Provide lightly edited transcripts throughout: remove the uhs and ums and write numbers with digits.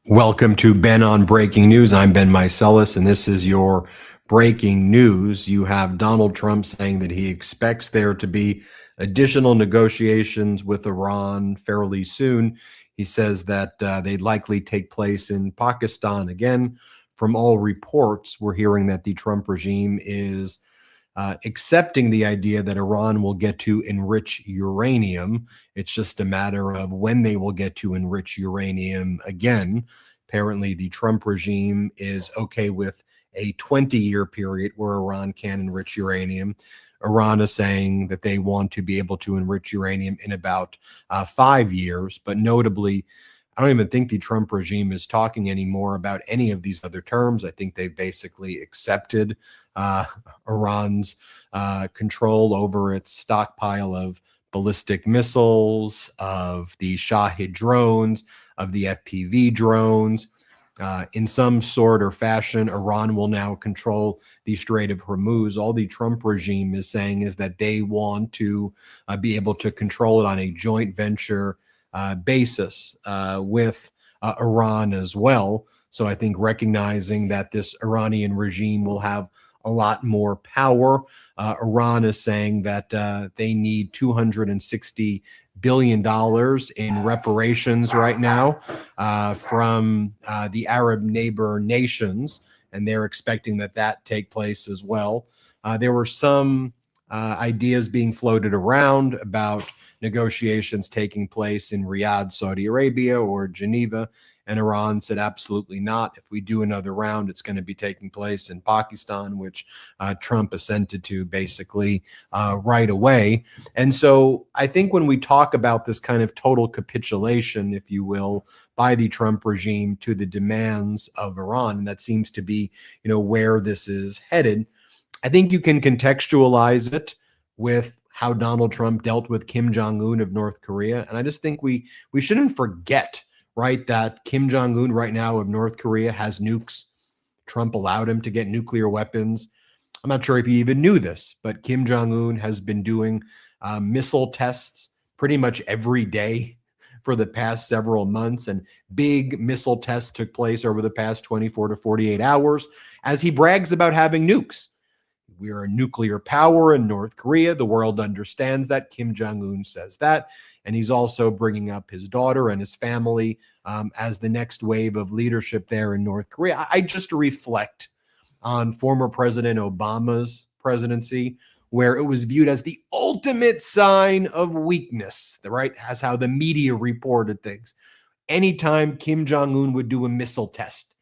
Welcome to Ben on Breaking News. I'm Ben Meiselas, and this is your breaking news. You have Donald Trump saying that he expects there to be additional negotiations with Iran fairly soon. He says that they'd likely take place in Pakistan. Again, from all reports, we're hearing that the Trump regime is accepting the idea that Iran will get to enrich uranium. It's just a matter of when they will get to enrich uranium again. Apparently, the Trump regime is okay with a 20-year period where Iran can enrich uranium. Iran is saying that they want to be able to enrich uranium in about 5 years, but notably, I don't even think the Trump regime is talking anymore about any of these other terms. I think they've basically accepted Iran's control over its stockpile of ballistic missiles, of the Shahid drones, of the FPV drones. In some sort or fashion, Iran will now control the Strait of Hormuz. All the Trump regime is saying is that they want to be able to control it on a joint venture basis with Iran as well. So I think recognizing that this Iranian regime will have a lot more power. Iran is saying that they need $260 billion in reparations right now from the Arab neighbor nations, and they're expecting that take place as well. There were some ideas being floated around about negotiations taking place in Riyadh, Saudi Arabia, or Geneva. And Iran said, absolutely not. If we do another round, it's going to be taking place in Pakistan, which Trump assented to basically right away. And so I think when we talk about this kind of total capitulation, if you will, by the Trump regime to the demands of Iran, and that seems to be, where this is headed, I think you can contextualize it with how Donald Trump dealt with Kim Jong-un of North Korea. And I just think we shouldn't forget, right, that Kim Jong-un right now of North Korea has nukes. Trump allowed him to get nuclear weapons. I'm not sure if you even knew this, but Kim Jong-un has been doing missile tests pretty much every day for the past several months, and big missile tests took place over the past 24 to 48 hours as he brags about having nukes. We are a nuclear power in North Korea. The world understands that. Kim Jong-un says that. And he's also bringing up his daughter and his family as the next wave of leadership there in North Korea. I just reflect on former President Obama's presidency, where it was viewed as the ultimate sign of weakness, right? As how the media reported things. Anytime Kim Jong-un would do a missile test,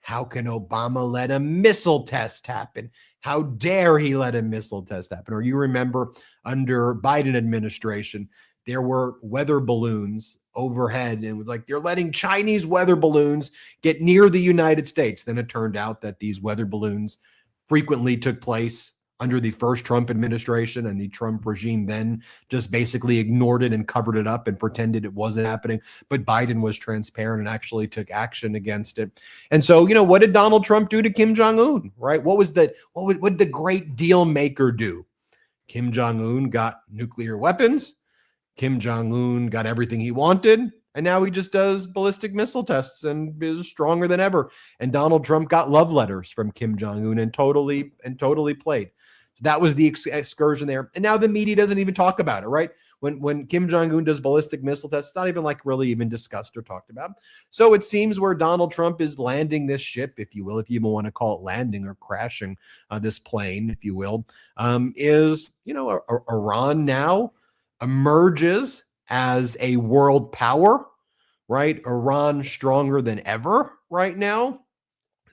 how can Obama let a missile test happen? How dare he let a missile test happen? Or you remember under Biden administration, there were weather balloons overhead, and it was like, they're letting Chinese weather balloons get near the United States. Then it turned out that these weather balloons frequently took place under the first Trump administration, and the Trump regime then just basically ignored it and covered it up and pretended it wasn't happening. But Biden was transparent and actually took action against it. And so, what did Donald Trump do to Kim Jong-un, right? What did the great deal maker do? Kim Jong-un got nuclear weapons. Kim Jong-un got everything he wanted. And now he just does ballistic missile tests and is stronger than ever. And Donald Trump got love letters from Kim Jong-un and totally played. That was the excursion there. And now the media doesn't even talk about it, right? When Kim Jong-un does ballistic missile tests, it's not even really even discussed or talked about. So it seems where Donald Trump is landing this ship, if you will, if you even want to call it landing or crashing this plane, if you will, is, Iran now emerges as a world power, right? Iran stronger than ever right now.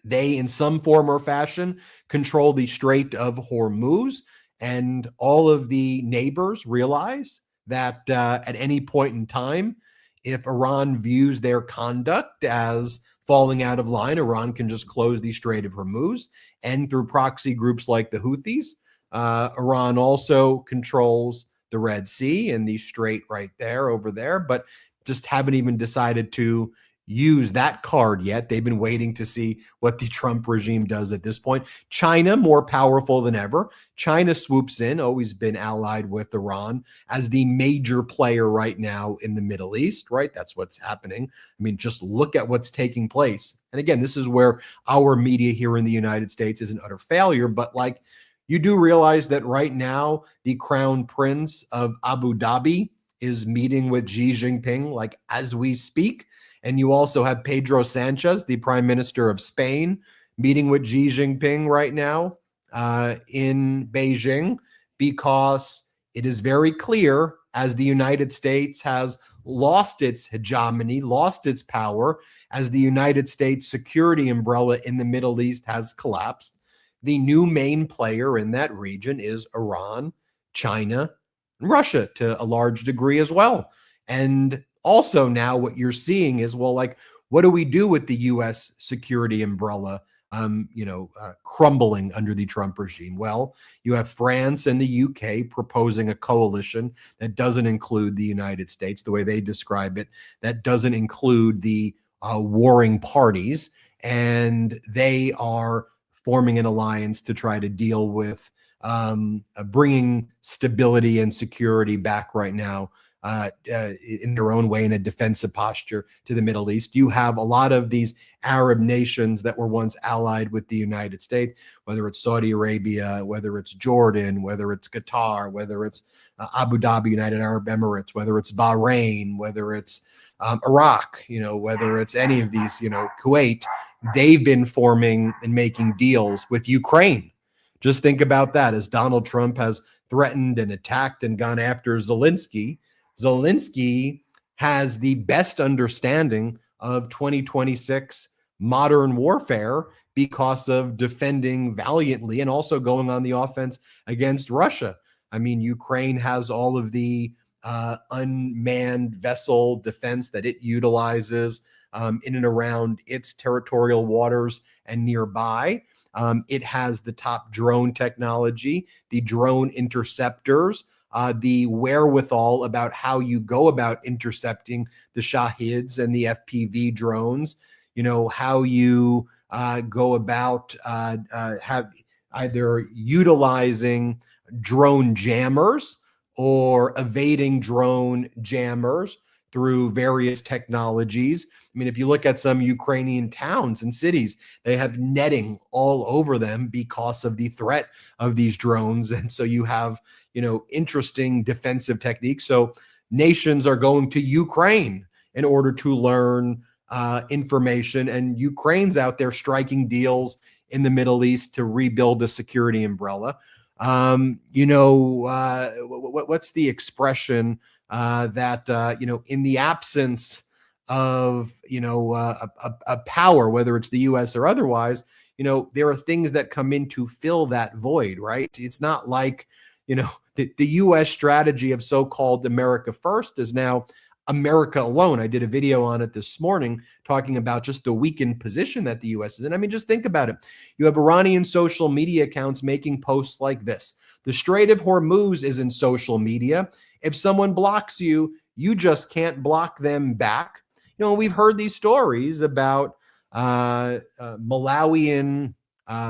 They, in some form or fashion, control the Strait of Hormuz, and all of the neighbors realize that at any point in time, if Iran views their conduct as falling out of line, Iran can just close the Strait of Hormuz. And through proxy groups like the Houthis, Iran also controls the Red Sea and the strait right there over there, but just haven't even decided to use that card yet. They've been waiting to see what the Trump regime does at this point. China, more powerful than ever. China swoops in, always been allied with Iran as the major player right now in the Middle East, right? That's what's happening. I mean, just look at what's taking place. And again, this is where our media here in the United States is an utter failure. But like, you do realize that right now, the Crown Prince of Abu Dhabi is meeting with Xi Jinping, like as we speak. And you also have Pedro Sanchez, the Prime Minister of Spain, meeting with Xi Jinping right now in Beijing, because it is very clear, as the United States has lost its hegemony, lost its power, as the United States security umbrella in the Middle East has collapsed, the new main player in that region is Iran, China, and Russia to a large degree as well. And also now what you're seeing is, well, like, what do we do with the U.S. security umbrella, crumbling under the Trump regime? Well, you have France and the U.K. proposing a coalition that doesn't include the United States, the way they describe it, that doesn't include the warring parties, and they are forming an alliance to try to deal with bringing stability and security back right now in their own way, in a defensive posture to the Middle East. You have a lot of these Arab nations that were once allied with the United States, whether it's Saudi Arabia, whether it's Jordan, whether it's Qatar, whether it's Abu Dhabi, United Arab Emirates, whether it's Bahrain, whether it's Iraq, whether it's any of these, Kuwait. They've been forming and making deals with Ukraine. Just think about that. As Donald Trump has threatened and attacked and gone after Zelensky, Zelensky has the best understanding of 2026 modern warfare because of defending valiantly and also going on the offense against Russia. I mean, Ukraine has all of the unmanned vessel defense that it utilizes in and around its territorial waters and nearby. It has the top drone technology, the drone interceptors, the wherewithal about how you go about intercepting the Shahids and the FPV drones, how you go about have either utilizing drone jammers or evading drone jammers through various technologies. I mean, if you look at some Ukrainian towns and cities, they have netting all over them because of the threat of these drones. And so you have, interesting defensive techniques. So nations are going to Ukraine in order to learn information, and Ukraine's out there striking deals in the Middle East to rebuild the security umbrella. What's the expression that in the absence of a power, whether it's the U.S. or otherwise, there are things that come in to fill that void, right? It's not like the U.S. strategy of so-called America first is now America alone. I did a video on it this morning talking about just the weakened position that the U.S. is in. I mean, just think about it. You have Iranian social media accounts making posts like this: the Strait of Hormuz is in social media. If someone blocks you, you just can't block them back. We've heard these stories about Malawian,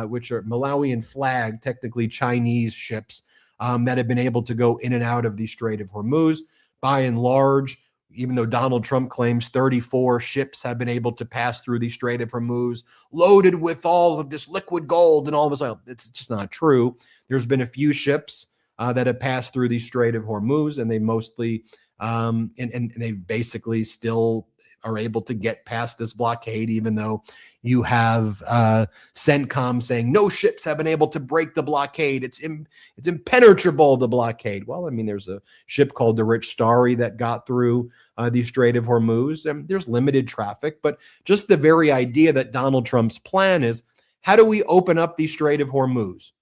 which are Malawian flag, technically Chinese ships that have been able to go in and out of the Strait of Hormuz. By and large, even though Donald Trump claims 34 ships have been able to pass through the Strait of Hormuz loaded with all of this liquid gold and all of this, it's just not true. There's been a few ships that have passed through the Strait of Hormuz, and they mostly, and they basically still are able to get past this blockade, even though you have CENTCOM saying no ships have been able to break the blockade. It's impenetrable, the blockade. Well, I mean, there's a ship called the Rich Starry that got through the Strait of Hormuz, and there's limited traffic. But just the very idea that Donald Trump's plan is, how do we open up the Strait of Hormuz?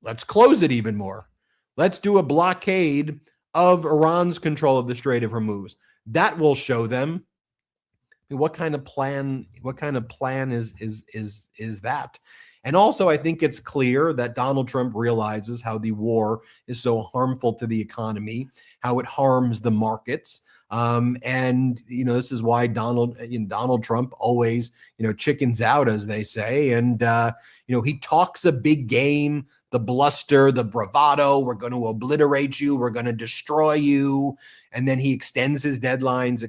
Let's close it even more. Let's do a blockade of Iran's control of the Strait of Hormuz. That will show them. I mean, what kind of plan is that? And also, I think it's clear that Donald Trump realizes how the war is so harmful to the economy, how it harms the markets, And this is why Donald Trump always chickens out, as they say. And he talks a big game, the bluster, the bravado. We're going to obliterate you. We're going to destroy you. And then he extends his deadlines.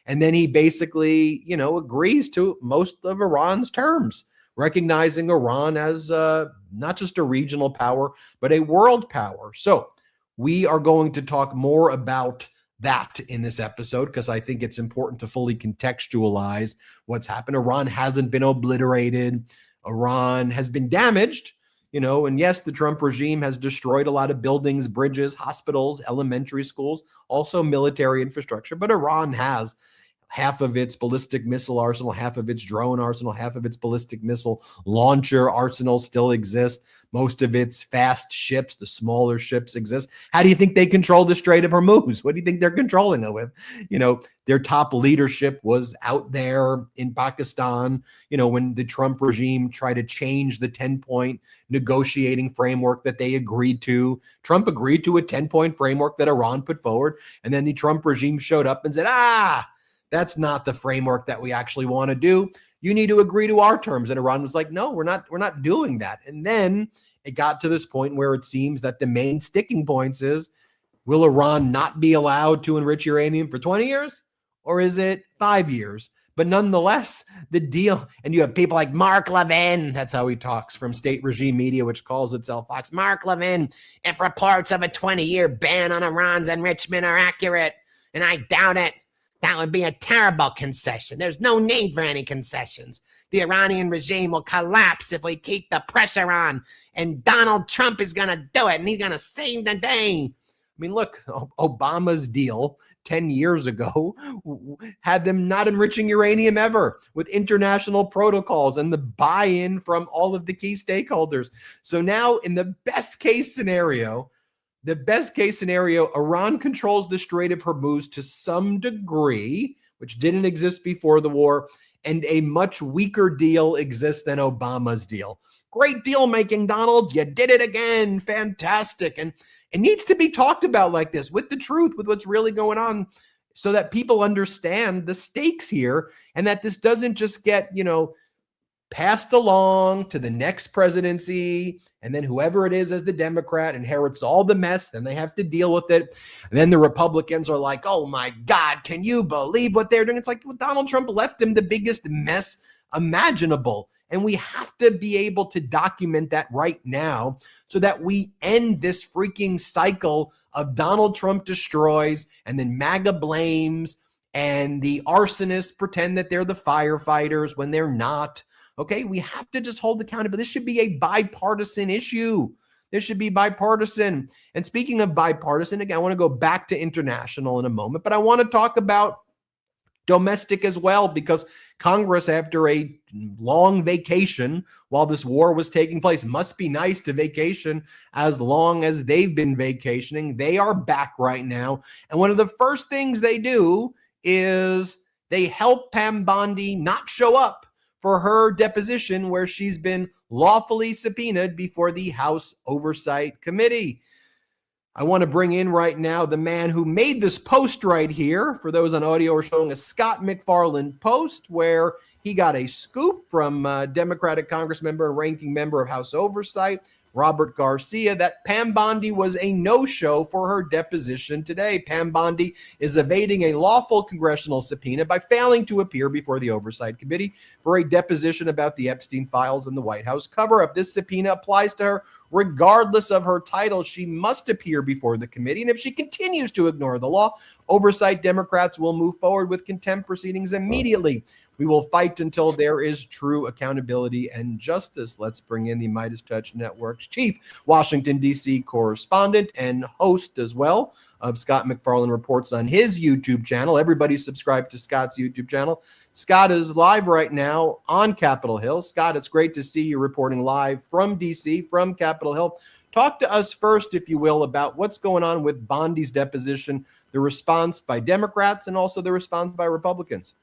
And then he basically, agrees to most of Iran's terms, recognizing Iran as not just a regional power, but a world power. So we are going to talk more about that in this episode because I think it's important to fully contextualize what's happened. Iran hasn't been obliterated. Iran has been damaged, and yes, the Trump regime has destroyed a lot of buildings, bridges, hospitals, elementary schools, also military infrastructure. But Iran has half of its ballistic missile arsenal, half of its drone arsenal, half of its ballistic missile launcher arsenal still exists. Most of its fast ships, the smaller ships, exist. How do you think they control the Strait of Hormuz? What do you think they're controlling it with? Their top leadership was out there in Pakistan, when the Trump regime tried to change the 10-point negotiating framework that they agreed to. Trump agreed to a 10-point framework that Iran put forward. And then the Trump regime showed up and said, that's not the framework that we actually want to do. You need to agree to our terms. And Iran was like, no, we're not doing that. And then it got to this point where it seems that the main sticking points is, will Iran not be allowed to enrich uranium for 20 years? Or is it 5 years? But nonetheless, the deal, and you have people like Mark Levin, that's how he talks, from state regime media, which calls itself Fox. Mark Levin, if reports of a 20-year ban on Iran's enrichment are accurate, and I doubt it, that would be a terrible concession. There's no need for any concessions. The Iranian regime will collapse if we keep the pressure on, and Donald Trump is going to do it, and he's going to save the day. I mean, look, Obama's deal 10 years ago had them not enriching uranium ever, with international protocols and the buy-in from all of the key stakeholders. So now, in the best case scenario, Iran controls the Strait of Hormuz to some degree, which didn't exist before the war, and a much weaker deal exists than Obama's deal. Great deal making, Donald. You did it again. Fantastic. And it needs to be talked about like this, with the truth, with what's really going on, so that people understand the stakes here, and that this doesn't just get, passed along to the next presidency, and then whoever it is as the Democrat inherits all the mess, then they have to deal with it. And then the Republicans are like, oh my God, can you believe what they're doing? It's like, well, Donald Trump left them the biggest mess imaginable. And we have to be able to document that right now so that we end this freaking cycle of Donald Trump destroys and then MAGA blames, and the arsonists pretend that they're the firefighters when they're not. Okay, we have to just hold accountability. This should be a bipartisan issue. This should be bipartisan. And speaking of bipartisan, again, I want to go back to international in a moment, but I want to talk about domestic as well, because Congress, after a long vacation while this war was taking place, must be nice to vacation as long as they've been vacationing. They are back right now. And one of the first things they do is they help Pam Bondi not show up for her deposition, where she's been lawfully subpoenaed before the House Oversight Committee. I want to bring in right now the man who made this post right here. For those on audio, we're showing a Scott McFarland post where he got a scoop from Democratic Congress member and ranking member of House Oversight, Robert Garcia, that Pam Bondi was a no-show for her deposition today. Pam Bondi is evading a lawful congressional subpoena by failing to appear before the Oversight Committee for a deposition about the Epstein files and the White House cover-up. This subpoena applies to her regardless of her title. She must appear before the committee, and if she continues to ignore the law, Oversight Democrats will move forward with contempt proceedings immediately. We will fight until there is true accountability and justice. Let's bring in the MeidasTouch Network's chief Washington, D.C. correspondent and host as well of Scott McFarland Reports on his YouTube channel. Everybody subscribe to Scott's YouTube channel. Scott is live right now on Capitol Hill. Scott, it's great to see you reporting live from D.C., from Capitol Hill. Talk to us first, if you will, about what's going on with Bondi's deposition, the response by Democrats, and also the response by Republicans.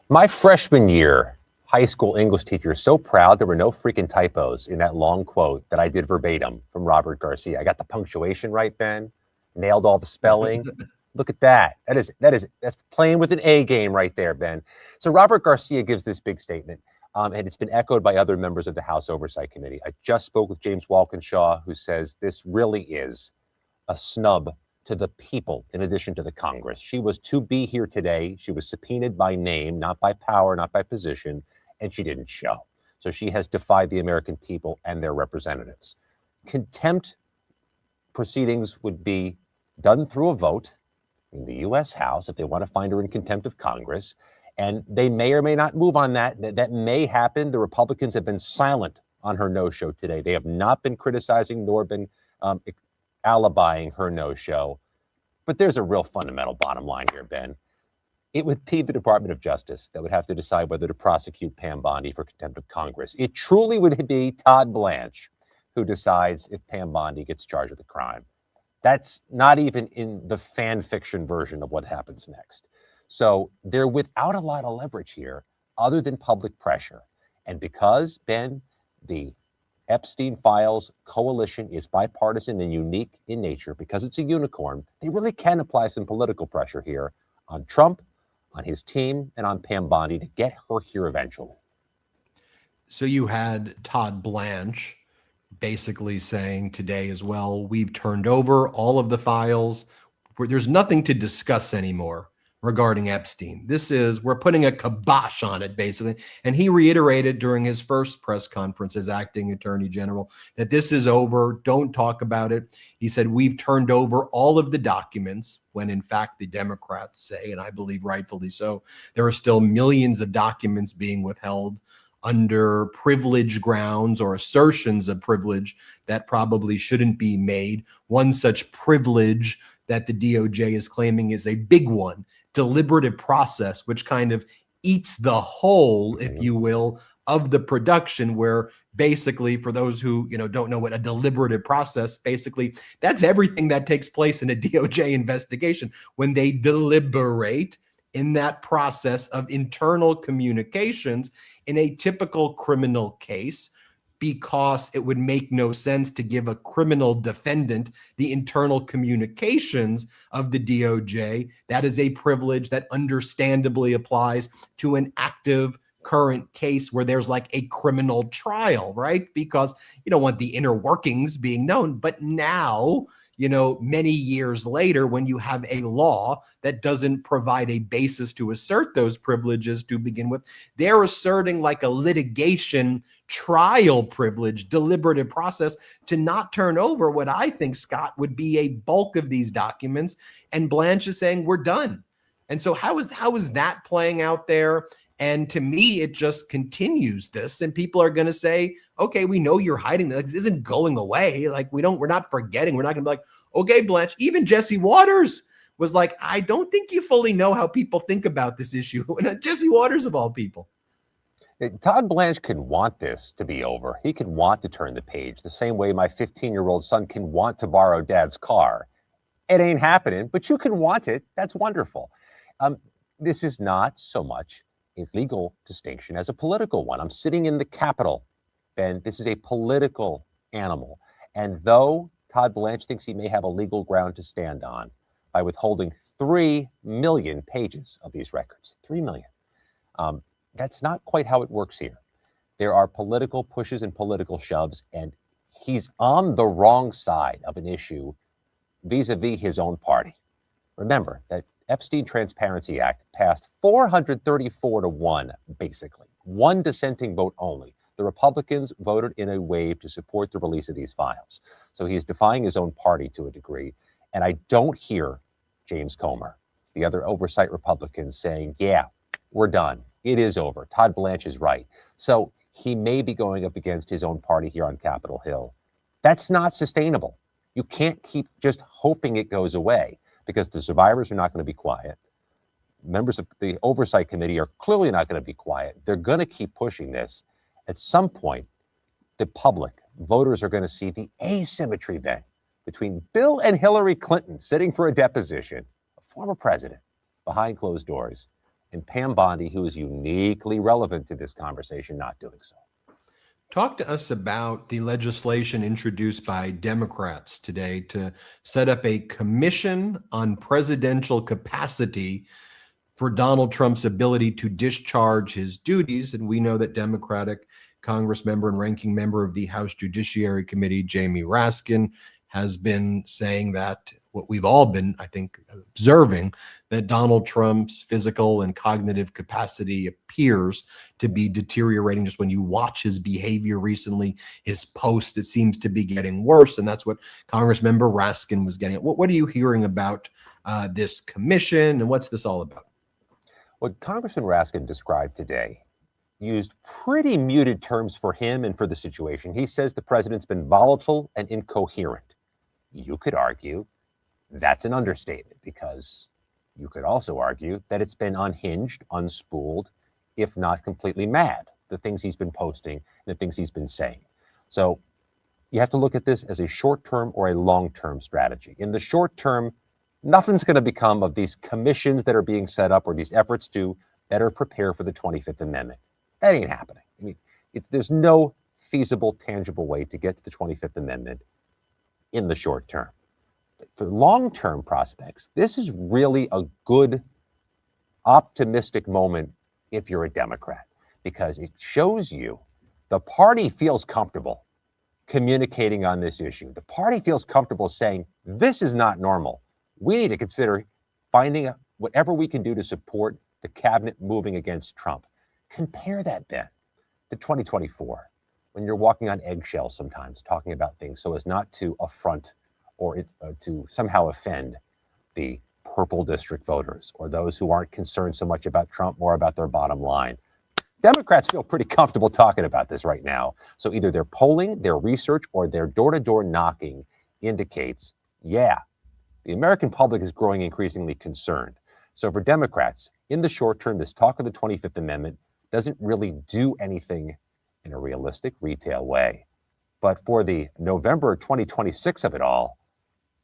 My freshman year, high school English teacher is so proud there were no freaking typos in that long quote that I did verbatim from Robert Garcia. I got the punctuation right, Ben. Nailed all the spelling. Look at that. That's playing with an A game right there, Ben. So Robert Garcia gives this big statement, and it's been echoed by other members of the House Oversight Committee. I just spoke with James Walkinshaw, who says this really is a snub to the people in addition to the Congress. She was to be here today. She was subpoenaed by name, not by power, not by position, and she didn't show. So she has defied the American people and their representatives. Contempt proceedings would be done through a vote in the U.S. House if they want to find her in contempt of Congress. And they may or may not move on that. That may happen. The Republicans have been silent on her no-show today. They have not been criticizing nor been alibying her no-show. But there's a real fundamental bottom line here, Ben. It would be the Department of Justice that would have to decide whether to prosecute Pam Bondi for contempt of Congress. It truly would be Todd Blanche who decides if Pam Bondi gets charged with a crime. That's not even in the fan fiction version of what happens next. So they're without a lot of leverage here other than public pressure. And because, Ben, the Epstein Files coalition is bipartisan and unique in nature, because it's a unicorn, they really can apply some political pressure here on Trump, on his team, and on Pam Bondi to get her here eventually. So you had Todd Blanche basically saying today as well, we've turned over all of the files. There's nothing to discuss anymore regarding Epstein. We're putting a kibosh on it, basically. And he reiterated during his first press conference as acting attorney general that this is over. Don't talk about it. He said, we've turned over all of the documents, when in fact the Democrats say, and I believe rightfully so, there are still millions of documents being withheld under privilege grounds or assertions of privilege that probably shouldn't be made. One such privilege that the DOJ is claiming is a big one, deliberative process, which kind of eats the whole, if you will, of the production, where basically, for those who don't know what a deliberative process, basically that's everything that takes place in a DOJ investigation when they deliberate in that process of internal communications in a typical criminal case, because it would make no sense to give a criminal defendant the internal communications of the DOJ. That is a privilege that understandably applies to an active current case where there's like a criminal trial, right? Because you don't want the inner workings being known. But now, many years later, when you have a law that doesn't provide a basis to assert those privileges to begin with, they're asserting like a litigation trial privilege, deliberative process to not turn over what I think, Scott, would be a bulk of these documents. And Blanche is saying we're done. And so how is that playing out there? And to me, it just continues this. And people are going to say, okay, we know you're hiding this. This isn't going away. Like, we're not forgetting. We're not going to be like, okay, Blanche. Even Jesse Waters was like, I don't think you fully know how people think about this issue. And Jesse Waters, of all people. Todd Blanche can want this to be over. He can want to turn the page the same way my 15-year-old son can want to borrow dad's car. It ain't happening, but you can want it. That's wonderful. This is not so much a legal distinction as a political one. I'm sitting in the Capitol, Ben. This is a political animal. And though Todd Blanche thinks he may have a legal ground to stand on by withholding 3 million pages of these records, 3 million, that's not quite how it works here. There are political pushes and political shoves, and he's on the wrong side of an issue vis-a-vis his own party. Remember that Epstein Transparency Act passed 434-1, basically. One dissenting vote only. The Republicans voted in a wave to support the release of these files. So he is defying his own party to a degree. And I don't hear James Comer, the other oversight Republicans, saying, yeah, we're done. It is over. Todd Blanche is right. So he may be going up against his own party here on Capitol Hill. That's not sustainable. You can't keep just hoping it goes away, because the survivors are not going to be quiet. Members of the Oversight Committee are clearly not going to be quiet. They're going to keep pushing this. At some point, the public, voters, are going to see the asymmetry then between Bill and Hillary Clinton sitting for a deposition, a former president, behind closed doors, and Pam Bondi, who is uniquely relevant to this conversation, not doing so. Talk to us about the legislation introduced by Democrats today to set up a commission on presidential capacity for Donald Trump's ability to discharge his duties. And we know that Democratic Congress member and ranking member of the House Judiciary Committee, Jamie Raskin, has been saying that what we've all been, I think, observing, that Donald Trump's physical and cognitive capacity appears to be deteriorating. Just when you watch his behavior recently, his posts, it seems to be getting worse. And that's what Congressmember Raskin was getting at. What are you hearing about this commission, and what's this all about? What Congressman Raskin described today used pretty muted terms for him and for the situation. He says the president's been volatile and incoherent. You could argue that's an understatement, because you could also argue that it's been unhinged, unspooled, if not completely mad, the things he's been posting and the things he's been saying. So you have to look at this as a short-term or a long-term strategy. In the short term, nothing's going to become of these commissions that are being set up or these efforts to better prepare for the 25th Amendment. That ain't happening. I mean, there's no feasible, tangible way to get to the 25th Amendment in the short term. But for long-term prospects, this is really a good, optimistic moment if you're a Democrat, because it shows you the party feels comfortable communicating on this issue. The party feels comfortable saying, this is not normal. We need to consider finding whatever we can do to support the cabinet moving against Trump. Compare that, Ben, to 2024, when you're walking on eggshells sometimes, talking about things so as not to affront or to somehow offend the purple district voters or those who aren't concerned so much about Trump, more about their bottom line. Democrats feel pretty comfortable talking about this right now. So either their polling, their research, or their door-to-door knocking indicates, yeah, the American public is growing increasingly concerned. So for Democrats, in the short term, this talk of the 25th Amendment doesn't really do anything in a realistic, retail way. But for the November 2026 of it all,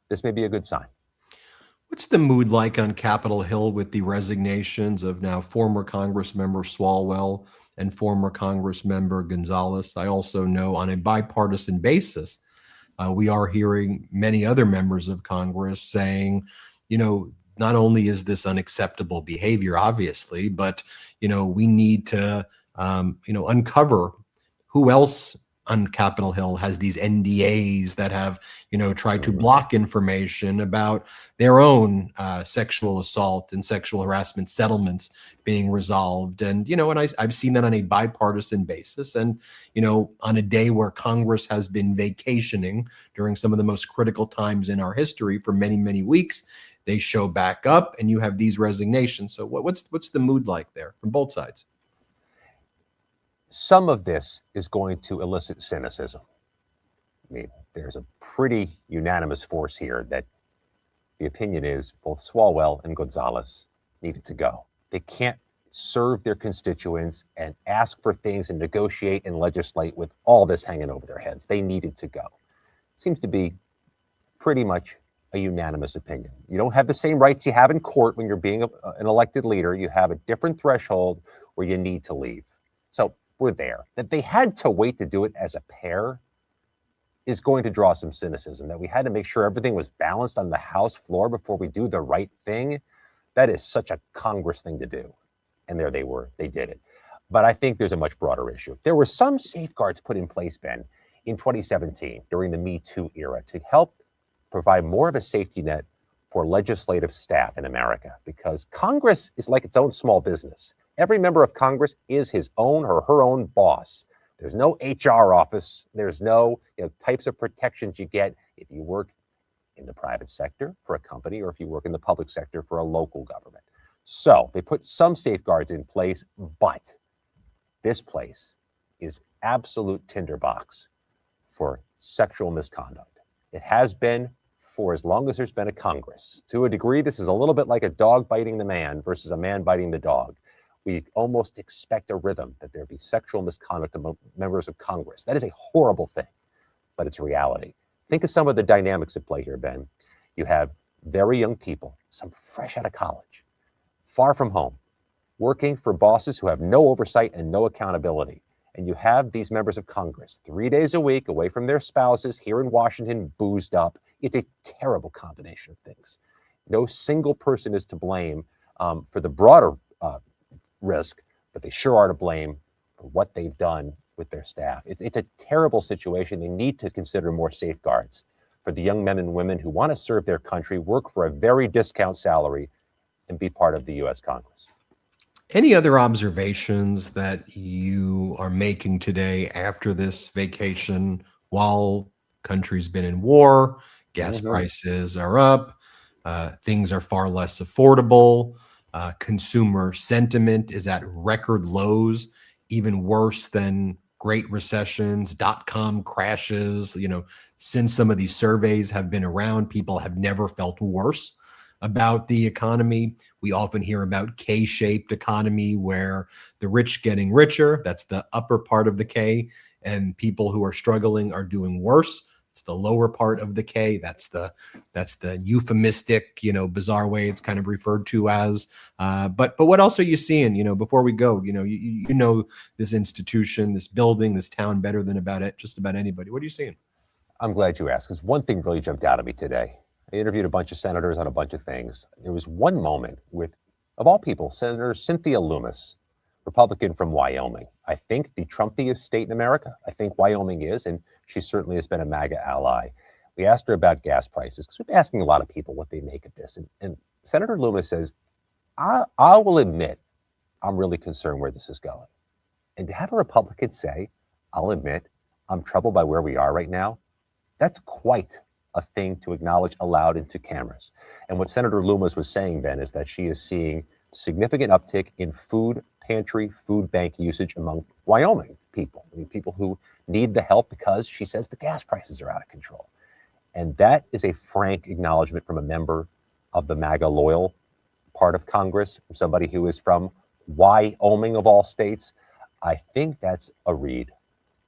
this may be a good sign. What's the mood like on Capitol Hill with the resignations of now former Congressmember Swalwell and former Congressmember Gonzalez? I also know on a bipartisan basis, we are hearing many other members of Congress saying, not only is this unacceptable behavior, obviously, but, we need to, uncover who else on Capitol Hill has these NDAs that have, tried to block information about their own sexual assault and sexual harassment settlements being resolved. And, I've seen that on a bipartisan basis. And, on a day where Congress has been vacationing during some of the most critical times in our history for many, many weeks, they show back up and you have these resignations. So what's the mood like there from both sides? Some of this is going to elicit cynicism. I mean, there's a pretty unanimous force here that the opinion is both Swalwell and Gonzalez needed to go. They can't serve their constituents and ask for things and negotiate and legislate with all this hanging over their heads. They needed to go. Seems to be pretty much a unanimous opinion. You don't have the same rights you have in court when you're being an elected leader. You have a different threshold where you need to leave. So we're there. That they had to wait to do it as a pair is going to draw some cynicism, that we had to make sure everything was balanced on the House floor before we do the right thing. That is such a Congress thing to do. And there they were, they did it. But I think there's a much broader issue. There were some safeguards put in place, Ben, in 2017 during the Me Too era to help provide more of a safety net for legislative staff in America, because Congress is like its own small business. Every member of Congress is his own or her own boss. There's no HR office. There's no types of protections you get if you work in the private sector for a company or if you work in the public sector for a local government. So they put some safeguards in place, but this place is absolute tinderbox for sexual misconduct. It has been for as long as there's been a Congress. To a degree, this is a little bit like a dog biting the man versus a man biting the dog. We almost expect a rhythm that there be sexual misconduct among members of Congress. That is a horrible thing, but it's reality. Think of some of the dynamics at play here, Ben. You have very young people, some fresh out of college, far from home, working for bosses who have no oversight and no accountability. and you have these members of Congress 3 days a week away from their spouses here in Washington, boozed up. It's a terrible combination of things. No single person is to blame for the broader risk, but they sure are to blame for what they've done with their staff. It's a terrible situation. They need to consider more safeguards for the young men and women who want to serve their country, work for a very discount salary, and be part of the U.S. Congress. Any other observations that you are making today after this vacation while country's been in war, gas prices are up, things are far less affordable, consumer sentiment is at record lows, even worse than great recessions, dot-com crashes? Since some of these surveys have been around, people have never felt worse about the economy. We often hear about K-shaped economy, where the rich getting richer, that's the upper part of the K, and people who are struggling are doing worse. It's the lower part of the K. That's the euphemistic, bizarre way it's kind of referred to as. But what else are you seeing? Before we go, you know this institution, this building, this town better than just about anybody. What are you seeing? I'm glad you asked, because one thing really jumped out at me today. I interviewed a bunch of senators on a bunch of things. There was one moment with, of all people, Senator Cynthia Lummis, Republican from Wyoming. I think the Trumpiest state in America. I think Wyoming is, and she certainly has been a MAGA ally. We asked her about gas prices, because we've been asking a lot of people what they make of this. And Senator Lummis says, I will admit I'm really concerned where this is going. And to have a Republican say, I'll admit I'm troubled by where we are right now, that's quite a thing to acknowledge aloud into cameras. And what Senator Lummis was saying then is that she is seeing significant uptick in food pantry, food bank usage among Wyoming people. I mean, people who need the help because she says the gas prices are out of control. And that is a frank acknowledgement from a member of the MAGA loyal part of Congress, from somebody who is from Wyoming of all states. I think that's a read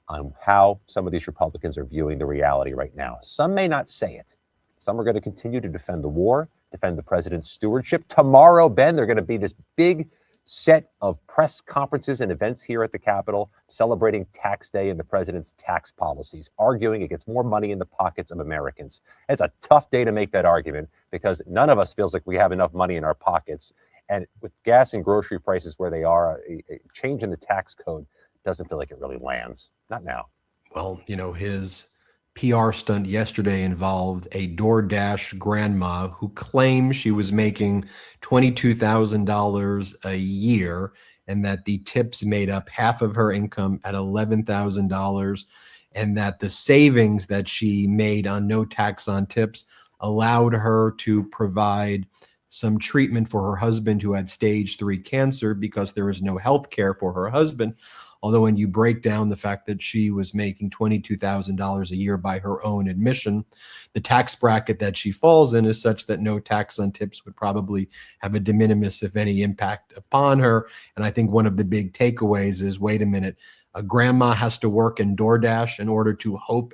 on how some of these Republicans are viewing the reality right now. Some may not say it. Some are going to continue to defend the war, defend the president's stewardship. Tomorrow, Ben, there are going to be this big set of press conferences and events here at the Capitol celebrating tax day and the president's tax policies, arguing it gets more money in the pockets of Americans. It's a tough day to make that argument, because none of us feels like we have enough money in our pockets. And with gas and grocery prices where they are, a change in the tax code doesn't feel like it really lands. Not now. Well, his PR stunt yesterday involved a DoorDash grandma who claimed she was making $22,000 a year, and that the tips made up half of her income at $11,000, and that the savings that she made on no tax on tips allowed her to provide some treatment for her husband who had stage 3 cancer, because there was no health care for her husband. Although when you break down the fact that she was making $22,000 a year by her own admission, the tax bracket that she falls in is such that no tax on tips would probably have a de minimis, if any, impact upon her. And I think one of the big takeaways is, wait a minute, a grandma has to work in DoorDash in order to hope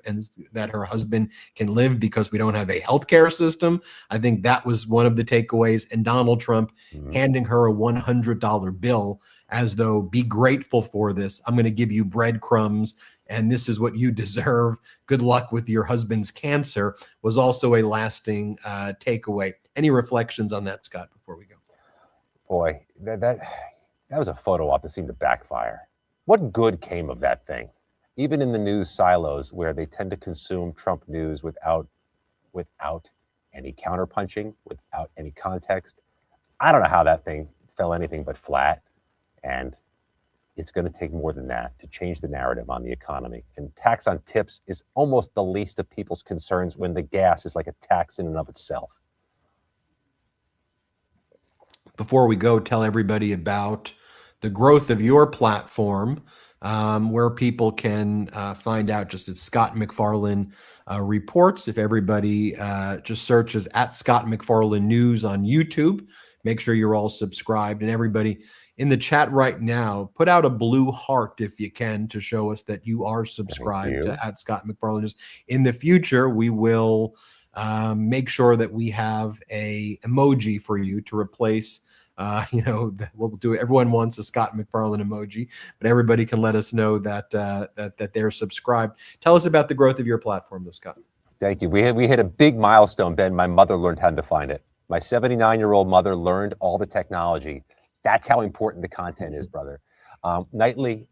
that her husband can live, because we don't have a healthcare system. I think that was one of the takeaways. And Donald Trump handing her a $100 bill as though, be grateful for this. I'm going to give you breadcrumbs, and this is what you deserve. Good luck with your husband's cancer, was also a lasting takeaway. Any reflections on that, Scott, before we go? Boy, that was a photo op that seemed to backfire. What good came of that thing? Even in the news silos, where they tend to consume Trump news without any counterpunching, without any context, I don't know how that thing fell anything but flat. And it's going to take more than that to change the narrative on the economy. And tax on tips is almost the least of people's concerns, when the gas is like a tax in and of itself. Before we go, tell everybody about the growth of your platform, where people can find out. Just at Scott MacFarlane Reports. If everybody just searches at Scott MacFarlane News on YouTube, make sure you're all subscribed. And everybody in the chat right now, put out a blue heart if you can, to show us that you are subscribed to at Scott MacFarlane News. In the future, we will make sure that we have a emoji for you to replace We'll do it. Everyone wants a Scott McFarlane emoji, but everybody can let us know that they're subscribed. Tell us about the growth of your platform, though, Scott. Thank you. We hit a big milestone, Ben. My mother learned how to define it. My 79-year-old mother learned all the technology. That's how important the content is, brother. Nightly,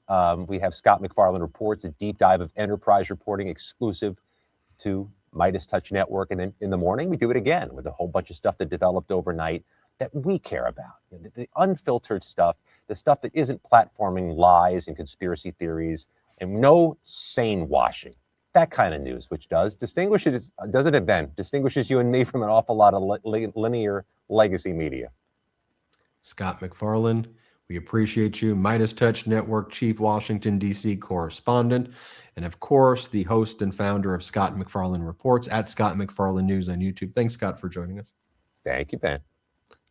we have Scott McFarlane Reports, a deep dive of enterprise reporting exclusive to MeidasTouch Network. And then in the morning, we do it again with a whole bunch of stuff that developed overnight that we care about. The unfiltered stuff, the stuff that isn't platforming lies and conspiracy theories, and no sane washing. That kind of news, which distinguishes you and me from an awful lot of linear legacy media. Scott McFarlane, we appreciate you. MeidasTouch Network Chief Washington, D.C. correspondent, and of course, the host and founder of Scott McFarlane Reports at Scott McFarlane News on YouTube. Thanks, Scott, for joining us. Thank you, Ben.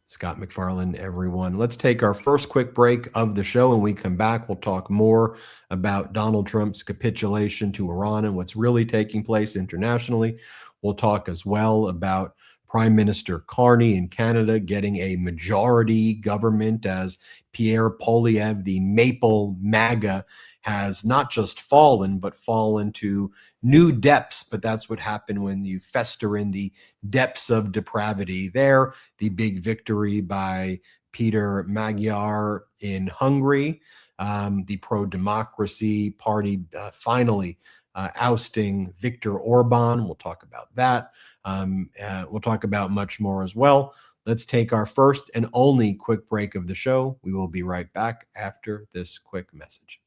Scott McFarlane, everyone. Let's take our first quick break of the show. When we come back, we'll talk more about Donald Trump's capitulation to Iran and what's really taking place internationally. We'll talk as well about Prime Minister Carney in Canada getting a majority government as Pierre Poilievre, the Maple MAGA, has not just fallen, but fallen to new depths. But that's what happened when you fester in the depths of depravity there. The big victory by Peter Magyar in Hungary, the pro-democracy party finally ousting Viktor Orban. We'll talk about that. We'll talk about much more as well. Let's take our first and only quick break of the show. We will be right back after this quick message.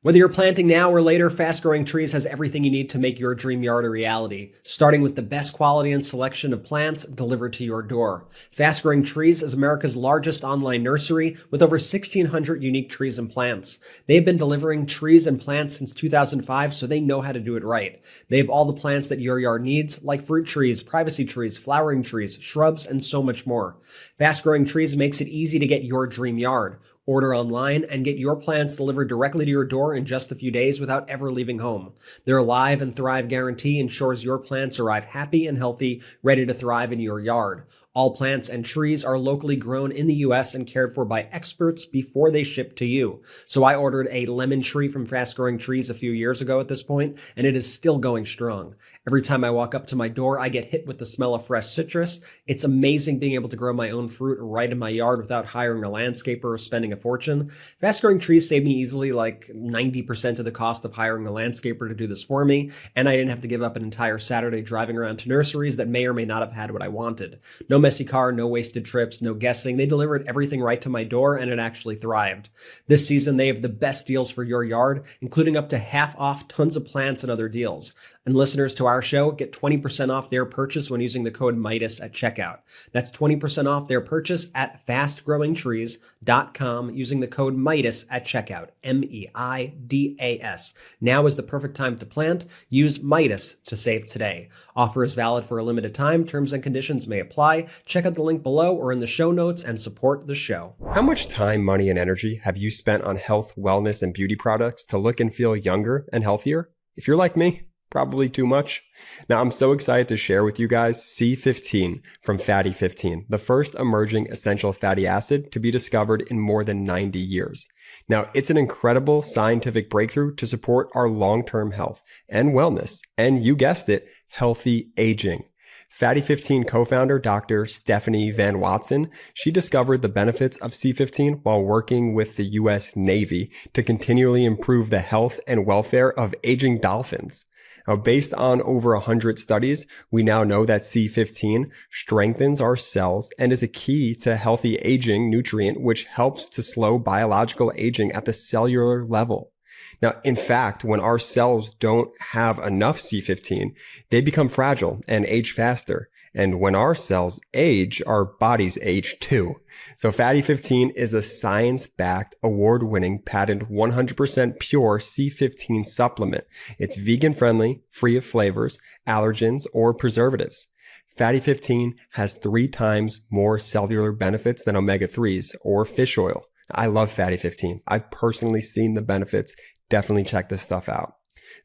Whether you're planting now or later, Fast Growing Trees has everything you need to make your dream yard a reality, starting with the best quality and selection of plants delivered to your door. Fast Growing Trees is America's largest online nursery with over 1,600 unique trees and plants. They've been delivering trees and plants since 2005, so they know how to do it right. They have all the plants that your yard needs, like fruit trees, privacy trees, flowering trees, shrubs, and so much more. Fast Growing Trees makes it easy to get your dream yard. Order online and get your plants delivered directly to your door in just a few days without ever leaving home. Their Live and Thrive guarantee ensures your plants arrive happy and healthy, ready to thrive in your yard. All plants and trees are locally grown in the U.S. and cared for by experts before they ship to you. So I ordered a lemon tree from Fast Growing Trees a few years ago at this point, and it is still going strong. Every time I walk up to my door, I get hit with the smell of fresh citrus. It's amazing being able to grow my own fruit right in my yard without hiring a landscaper or spending a fortune. Fast Growing Trees saved me easily like 90% of the cost of hiring a landscaper to do this for me, and I didn't have to give up an entire Saturday driving around to nurseries that may or may not have had what I wanted. No messy car, no wasted trips, no guessing. They delivered everything right to my door, and it actually thrived. This season, they have the best deals for your yard, including up to half off tons of plants and other deals. And listeners to our show get 20% off their purchase when using the code Meidas at checkout. That's 20% off their purchase at fastgrowingtrees.com using the code Meidas at checkout. MEIDAS. Now is the perfect time to plant. Use Meidas to save today. Offer is valid for a limited time. Terms and conditions may apply. Check out the link below or in the show notes and support the show. How much time, money, and energy have you spent on health, wellness, and beauty products to look and feel younger and healthier? If you're like me, probably too much. Now, I'm so excited to share with you guys C15 from Fatty 15, the first emerging essential fatty acid to be discovered in more than 90 years. Now, it's an incredible scientific breakthrough to support our long-term health and wellness, and you guessed it, healthy aging. Fatty 15 co-founder Dr. Stephanie Van Watson, she discovered the benefits of C15 while working with the U.S. Navy to continually improve the health and welfare of aging dolphins. Now, based on over 100 studies, we now know that C15 strengthens our cells and is a key to healthy aging nutrient, which helps to slow biological aging at the cellular level. Now, in fact, when our cells don't have enough C15, they become fragile and age faster. And when our cells age, our bodies age too. So Fatty 15 is a science-backed, award-winning, patent 100% pure C15 supplement. It's vegan-friendly, free of flavors, allergens, or preservatives. Fatty 15 has 3 times more cellular benefits than omega-3s or fish oil. I love Fatty 15. I've personally seen the benefits. Definitely check this stuff out.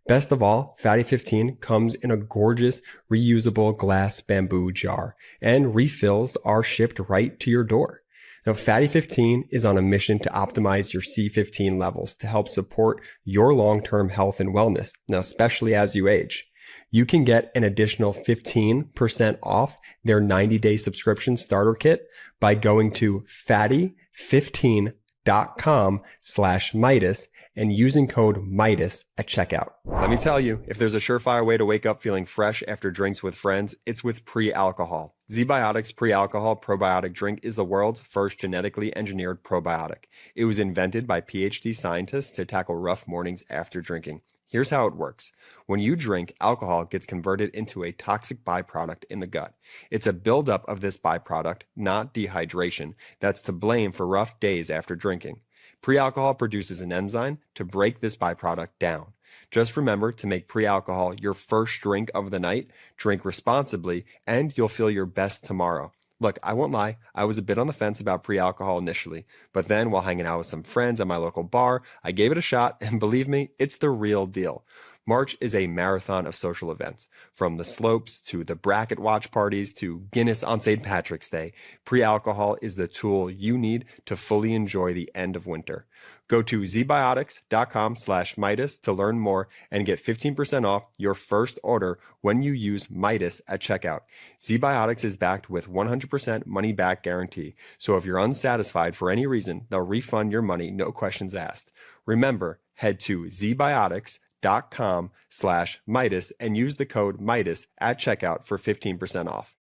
Best of all, Fatty 15 comes in a gorgeous reusable glass bamboo jar, and refills are shipped right to your door. Now, Fatty 15 is on a mission to optimize your C15 levels to help support your long-term health and wellness, now especially as you age. You can get an additional 15% off their 90-day subscription starter kit by going to fatty15.com/Meidas and using code Meidas at checkout. Let me tell you, if there's a surefire way to wake up feeling fresh after drinks with friends, it's with pre-alcohol. ZBiotics Pre-Alcohol Probiotic Drink is the world's first genetically engineered probiotic. It was invented by PhD scientists to tackle rough mornings after drinking. Here's how it works. When you drink, alcohol gets converted into a toxic byproduct in the gut. It's a buildup of this byproduct, not dehydration, that's to blame for rough days after drinking. Pre-alcohol produces an enzyme to break this byproduct down. Just remember to make pre-alcohol your first drink of the night, drink responsibly, and you'll feel your best tomorrow. Look, I won't lie, I was a bit on the fence about pre-alcohol initially, but then while hanging out with some friends at my local bar, I gave it a shot, and believe me, it's the real deal. March is a marathon of social events. From the slopes to the bracket watch parties to Guinness on St. Patrick's Day, pre-alcohol is the tool you need to fully enjoy the end of winter. Go to zbiotics.com/Meidas to learn more and get 15% off your first order when you use Meidas at checkout. ZBiotics is backed with 100% money-back guarantee, so if you're unsatisfied for any reason, they'll refund your money, no questions asked. Remember, head to zbiotics.com/Meidas and use the code Meidas at checkout for 15% off.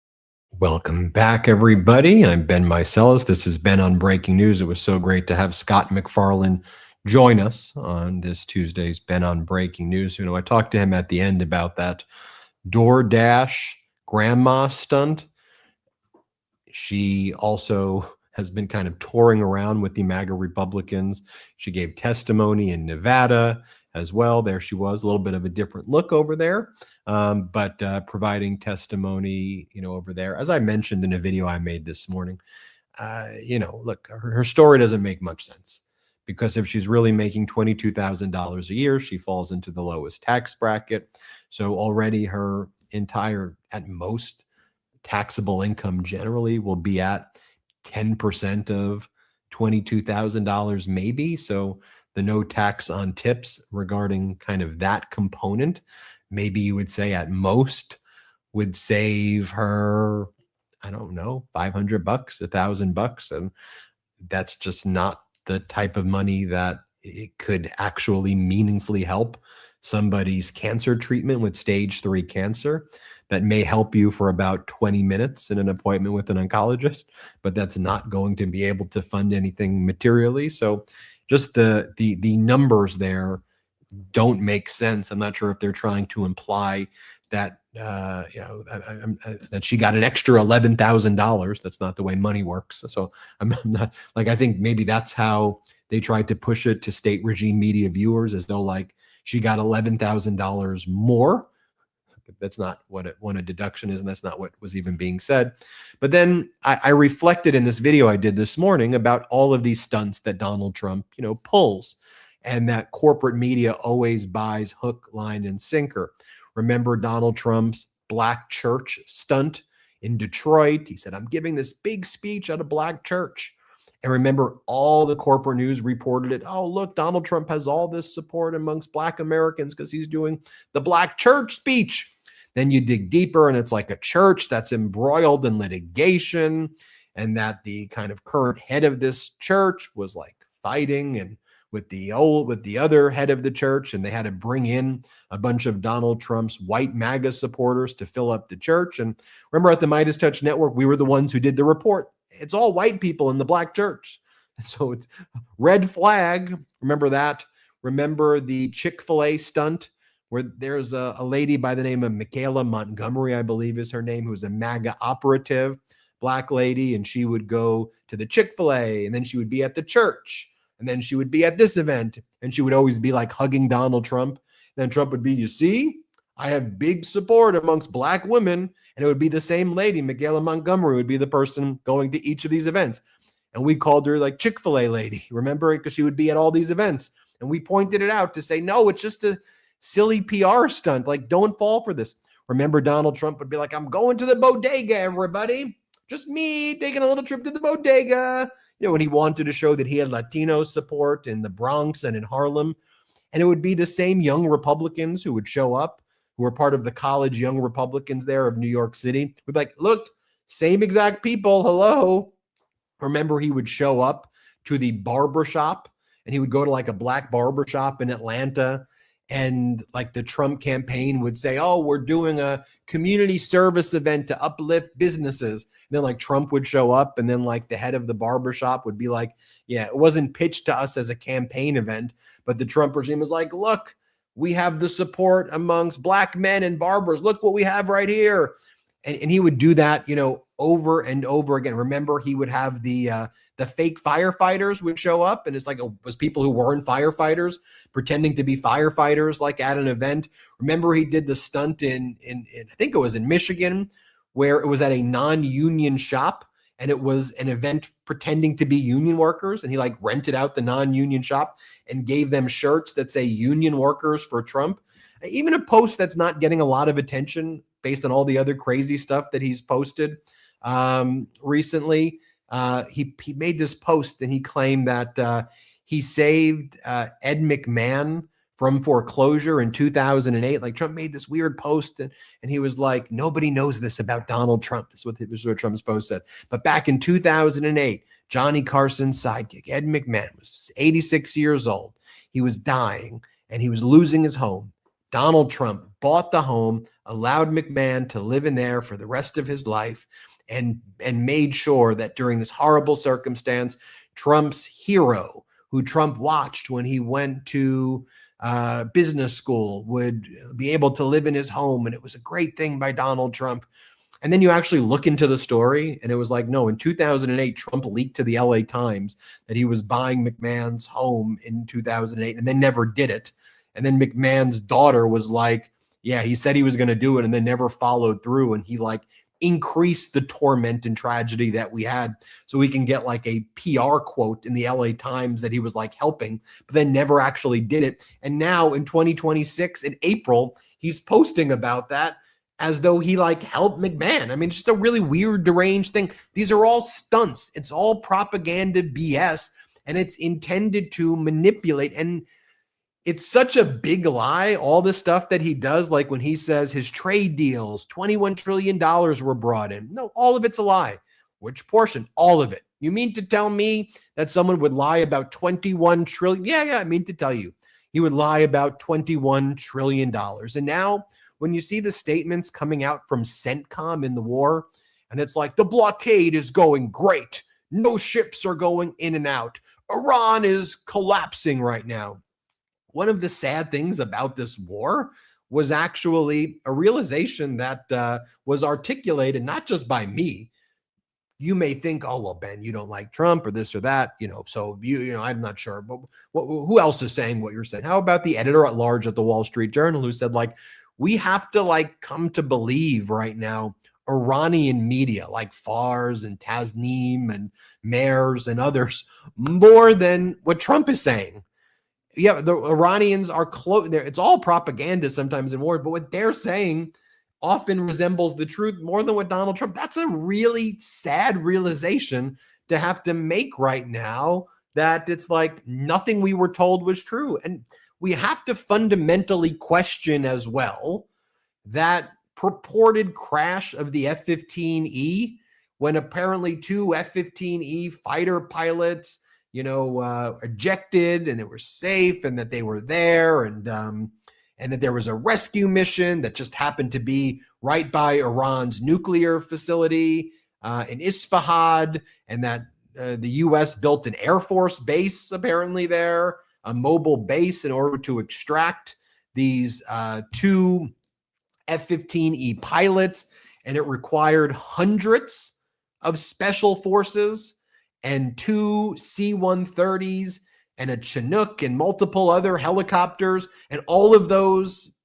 Welcome back, everybody. I'm Ben Meiselas. This has been on Breaking News. It was so great to have Scott McFarlane join us on this Tuesday's Ben on Breaking News. I talked to him at the end about that DoorDash grandma stunt. She also has been kind of touring around with the MAGA Republicans. She gave testimony in Nevada as well. There she was, a little bit of a different look over there, but providing testimony, over there. As I mentioned in a video I made this morning, look, her story doesn't make much sense, because if she's really making $22,000 a year, she falls into the lowest tax bracket. So already her entire, at most, taxable income generally will be at 10% of $22,000 maybe. So the no tax on tips regarding kind of that component, maybe you would say at most would save her, I don't know, $500, $1,000. And that's just not the type of money that it could actually meaningfully help somebody's cancer treatment with stage 3 cancer. That may help you for about 20 minutes in an appointment with an oncologist, but that's not going to be able to fund anything materially. So just the numbers there don't make sense. I'm not sure if they're trying to imply that that she got an extra $11,000. That's not the way money works. So I'm not, like, I think maybe that's how they tried to push it to state regime media viewers, as though like she got $11,000 more. That's not what a deduction is, and that's not what was even being said. But then I reflected in this video I did this morning about all of these stunts that Donald Trump, pulls, and that corporate media always buys hook, line, and sinker. Remember Donald Trump's black church stunt in Detroit? He said, "I'm giving this big speech at a black church." And remember, all the corporate news reported it. Oh, look, Donald Trump has all this support amongst Black Americans because he's doing the black church speech. Then you dig deeper, and it's like a church that's embroiled in litigation, and that the kind of current head of this church was like fighting and with the other head of the church, and they had to bring in a bunch of Donald Trump's white MAGA supporters to fill up the church. And remember, at the MeidasTouch Network, we were the ones who did the report. It's all white people in the black church. So it's red flag. Remember that? Remember the Chick-fil-A stunt, where there's a lady by the name of Michaela Montgomery, I believe is her name, who's a MAGA operative, black lady, and she would go to the Chick-fil-A, and then she would be at the church, and then she would be at this event, and she would always be like hugging Donald Trump. And then Trump would be, "You see, I have big support amongst black women," and it would be the same lady, Michaela Montgomery, would be the person going to each of these events. And we called her like Chick-fil-A lady, remember? Because she would be at all these events. And we pointed it out to say, no, it's just a silly PR stunt. Like, don't fall for this. Remember, Donald Trump would be like, "I'm going to the bodega, everybody. just me taking a little trip to the bodega, when he wanted to show that he had Latino support in the Bronx and in Harlem. And it would be the same young Republicans who would show up, who were part of the college young Republicans there of New York City, would be like, look, same exact people. Hello. Remember, he would show up to the barbershop, and he would go to like a black barbershop in Atlanta. And like the Trump campaign would say, oh, we're doing a community service event to uplift businesses. And then like Trump would show up, and then like the head of the barbershop would be like, yeah, it wasn't pitched to us as a campaign event, but the Trump regime was like, look, we have the support amongst black men and barbers. Look what we have right here. And he would do that, over and over again. Remember, he would have the fake firefighters would show up, and it's like it was people who weren't firefighters pretending to be firefighters, like at an event. Remember, he did the stunt in I think it was in Michigan, where it was at a non-union shop, and it was an event pretending to be union workers, and he like rented out the non-union shop and gave them shirts that say "Union Workers for Trump." Even a post that's not getting a lot of attention based on all the other crazy stuff that he's posted recently. He made this post, and he claimed that he saved Ed McMahon from foreclosure in 2008. Like Trump made this weird post, and he was like, nobody knows this about Donald Trump. This is what Trump's post said. But back in 2008, Johnny Carson's sidekick, Ed McMahon, was 86 years old. He was dying, and he was losing his home. Donald Trump bought the home, allowed McMahon to live in there for the rest of his life, and made sure that during this horrible circumstance, Trump's hero, who Trump watched when he went to business school, would be able to live in his home. And it was a great thing by Donald Trump. And then you actually look into the story, and it was like, no, in 2008, Trump leaked to the LA Times that he was buying McMahon's home in 2008, and then never did it. And then McMahon's daughter was like, yeah, he said he was going to do it and then never followed through. And he like increased the torment and tragedy that we had, so we can get like a PR quote in the LA Times that he was like helping, but then never actually did it. And now in 2026, in April, he's posting about that as though he like helped McMahon. I mean, it's just a really weird, deranged thing. These are all stunts. It's all propaganda BS, and it's intended to manipulate. And it's such a big lie, all the stuff that he does, like when he says his trade deals, $21 trillion were brought in. No, all of it's a lie. Which portion? All of it. You mean to tell me that someone would lie about 21 trillion? Yeah, I mean to tell you. He would lie about $21 trillion. And now when you see the statements coming out from CENTCOM in the war, and it's like, the blockade is going great. No ships are going in and out. Iran is collapsing right now. One of the sad things about this war was actually a realization that was articulated not just by me. You may think, oh, well, Ben, you don't like Trump or this or that, so I'm not sure. But who else is saying what you're saying? How about the editor at large at the Wall Street Journal, who said, like, we have to like come to believe right now Iranian media like Fars and Tasneem and Mers and others more than what Trump is saying. Yeah, the Iranians are close. It's all propaganda sometimes in war, but what they're saying often resembles the truth more than what Donald Trump. That's a really sad realization to have to make right now, that it's like nothing we were told was true. And we have to fundamentally question as well that purported crash of the F-15E, when apparently 2 F-15E fighter pilots ejected, and they were safe, and that they were there, and that there was a rescue mission that just happened to be right by Iran's nuclear facility in Isfahan, and that the U.S. built an Air Force base apparently there, a mobile base, in order to extract these 2 F-15E pilots, and it required hundreds of special forces and 2 C-130s and a Chinook and multiple other helicopters. And all of those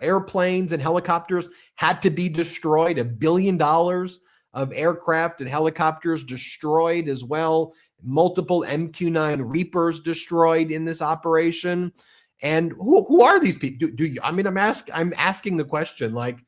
airplanes and helicopters had to be destroyed. $1 billion of aircraft and helicopters destroyed as well. Multiple MQ-9 Reapers destroyed in this operation. And who are these people? Do you? I mean, I'm asking the question, like,